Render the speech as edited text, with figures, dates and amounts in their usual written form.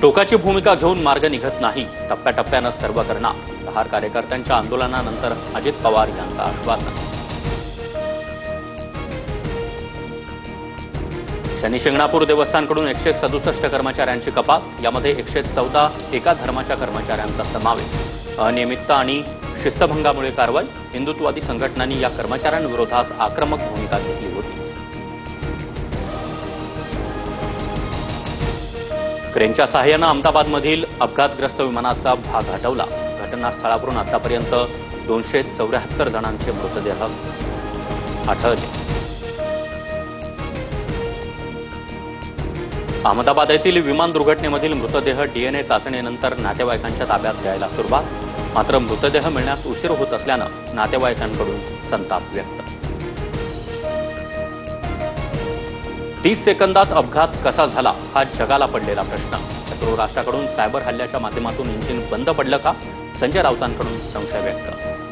टोकाची भूमिका घेऊन मार्ग निघत नाही, टप्प्याटप्प्यानं सर्व करणार. लहार कार्यकर्त्यांच्या आंदोलनानंतर अजित पवार यांचं आश्वासन. शनी शिंगणापूर देवस्थानकडून 167 कर्मचाऱ्यांची कपात, यामध्ये 114 एका धर्माच्या कर्मचाऱ्यांचा समावेश. अनियमितता आणि शिस्तभंगामुळे कारवाई. हिंदुत्ववादी संघटनांनी या कर्मचाऱ्यांविरोधात आक्रमक भूमिका घेतली होती. क्रेनच्या सहाय्यानं अहमदाबादमधील अपघातग्रस्त विमानाचा भाग हटवला. घटनास्थळावरून आतापर्यंत 274 जणांचे मृतदेह आढळले. अहमदाबाद येथील विमान दुर्घटनेमधील मृतदेह डीएनए चाचणीनंतर नातेवाईकांच्या ताब्यात द्यायला सुरुवात. मात्र मृतदेह मिळण्यास उशीर होत असल्यानं नातेवाईकांकडून संताप व्यक्त. 30 सेकंदात अपघात कसा झाला हा जगाला पडलेला प्रश्न. शत्रू राष्ट्राकडून सायबर हल्ल्याच्या माध्यमातून इंजिन बंद पडलं का? संजय राऊतांकडून संशय व्यक्त.